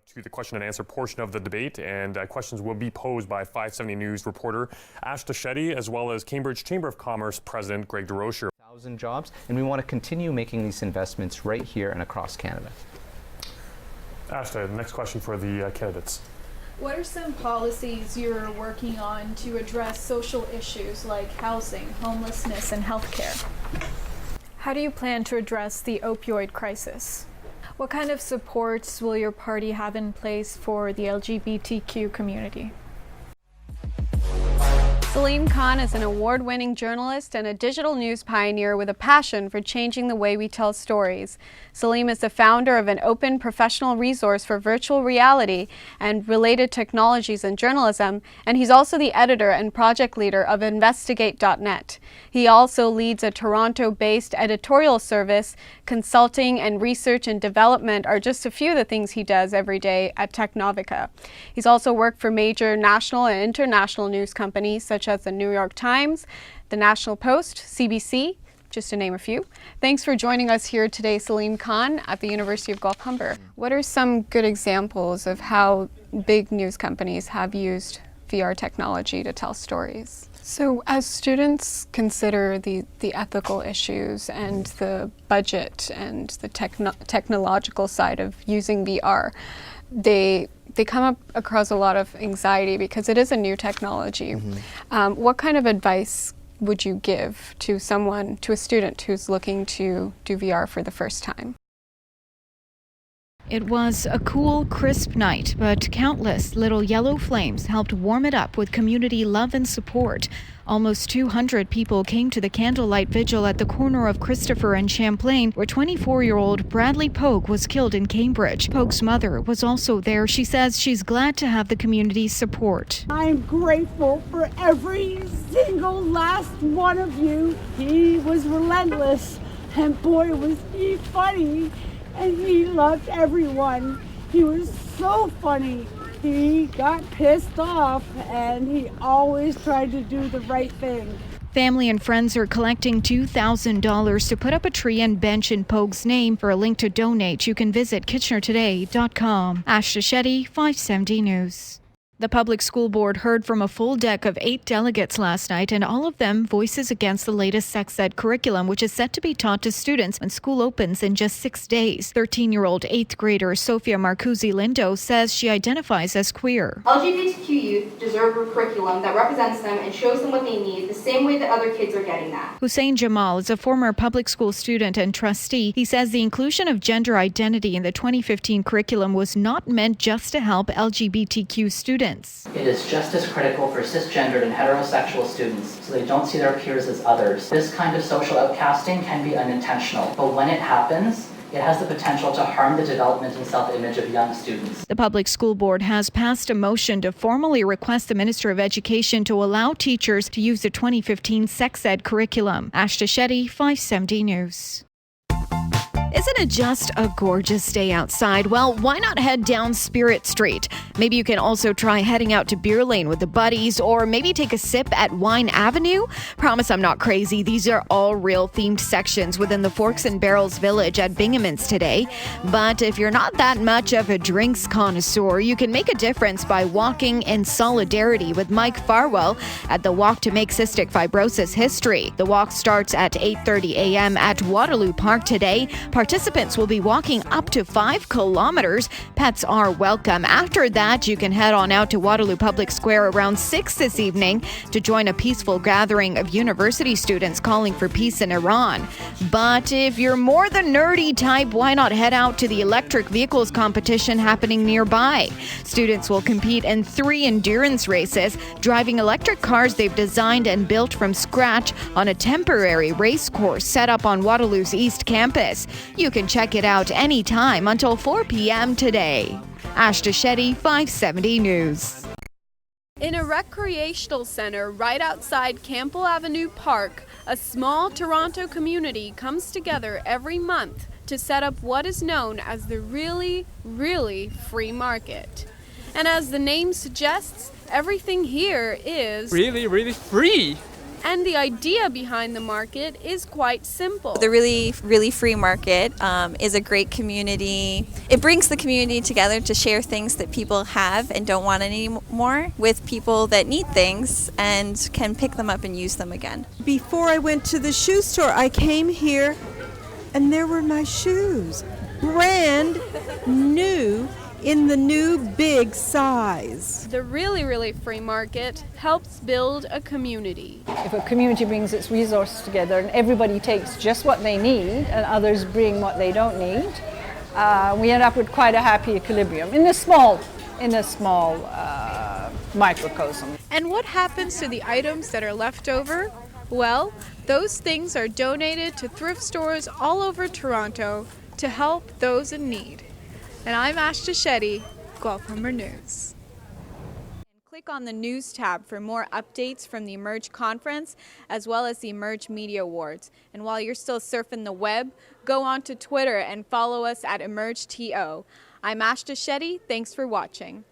To the question and answer portion of the debate, and questions will be posed by 570 News reporter Ash Shetty, as well as Cambridge Chamber of Commerce President Greg DeRocher. 1,000 jobs, and we want to continue making these investments right here and across Canada. Ash, the next question for the candidates. What are some policies you're working on to address social issues like housing, homelessness, and healthcare? How do you plan to address the opioid crisis? What kind of supports will your party have in place for the LGBTQ community? Salim Khan is an award-winning journalist and a digital news pioneer with a passion for changing the way we tell stories. Salim is the founder of an open professional resource for virtual reality and related technologies in journalism, and he's also the editor and project leader of Investigate.net. He also leads a Toronto-based editorial service. Consulting and research and development are just a few of the things he does every day at Technovica. He's also worked for major national and international news companies such as the New York Times, the National Post, CBC, just to name a few. Thanks for joining us here today, Salim Khan, at the University of Guelph-Humber. What are some good examples of how big news companies have used VR technology to tell stories? So as students consider the ethical issues and the budget and the technological side of using VR, they come up across a lot of anxiety because it is a new technology. What kind of advice would you give to a student who's looking to do VR for the first time? It was a cool, crisp night, but countless little yellow flames helped warm it up with community love and support. Almost 200 people came to the candlelight vigil at the corner of Christopher and Champlain, where 24-year-old Bradley Pogue was killed in Cambridge. Pogue's mother was also there. She says she's glad to have the community's support. I'm grateful for every single last one of you. He was relentless, and boy, was he funny. And he loved everyone. He was so funny. He got pissed off, and he always tried to do the right thing. Family and friends are collecting $2,000 to put up a tree and bench in Pogue's name. For a link to donate, you can visit kitchenertoday.com. Ash Shetty, 570 News. The public school board heard from a full deck of 8 delegates last night, and all of them voices against the latest sex ed curriculum, which is set to be taught to students when school opens in just 6 days. 13-year-old 8th grader Sophia Marcuzzi-Lindo says she identifies as queer. LGBTQ youth deserve a curriculum that represents them and shows them what they need the same way that other kids are getting that. Hussein Jamal is a former public school student and trustee. He says the inclusion of gender identity in the 2015 curriculum was not meant just to help LGBTQ students. It is just as critical for cisgendered and heterosexual students so they don't see their peers as others. This kind of social outcasting can be unintentional, but when it happens, it has the potential to harm the development and self-image of young students. The public school board has passed a motion to formally request the Minister of Education to allow teachers to use the 2015 sex ed curriculum. Ash Shetty, 570 News. Isn't it just a gorgeous day outside? Well, why not head down Spirit Street? Maybe you can also try heading out to Beer Lane with the buddies, or maybe take a sip at Wine Avenue. Promise I'm not crazy. These are all real themed sections within the Forks and Barrels Village at Binghamton's today. But if you're not that much of a drinks connoisseur, you can make a difference by walking in solidarity with Mike Farwell at the Walk to Make Cystic Fibrosis History. The walk starts at 8:30 a.m. at Waterloo Park today. Participants will be walking up to 5 kilometers. Pets are welcome. After that, you can head on out to Waterloo Public Square around 6 this evening to join a peaceful gathering of university students calling for peace in Iran. But if you're more the nerdy type, why not head out to the electric vehicles competition happening nearby? Students will compete in 3 endurance races, driving electric cars they've designed and built from scratch on a temporary race course set up on Waterloo's East Campus. You can check it out anytime until 4 p.m. today. Ash Shetty, 570 News. In a recreational center right outside Campbell Avenue Park, a small Toronto community comes together every month to set up what is known as the really, really free market. And as the name suggests, everything here is really, really free. And the idea behind the market is quite simple. The really free market is a great community. It brings the community together to share things that people have and don't want anymore with people that need things and can pick them up and use them again. Before I went to the shoe store, I came here and there were my shoes, brand new, in the new big size. The really free market helps build a community. If a community brings its resources together and everybody takes just what they need and others bring what they don't need, we end up with quite a happy equilibrium in a small microcosm. And what happens to the items that are left over? Well, those things are donated to thrift stores all over Toronto to help those in need. And I'm Ashta Shetty, Guelph-Humber News. Click on the News tab for more updates from the Emerge Conference as well as the Emerge Media Awards. And while you're still surfing the web, go on to Twitter and follow us at EmergeTO. I'm Ashta Shetty. Thanks for watching.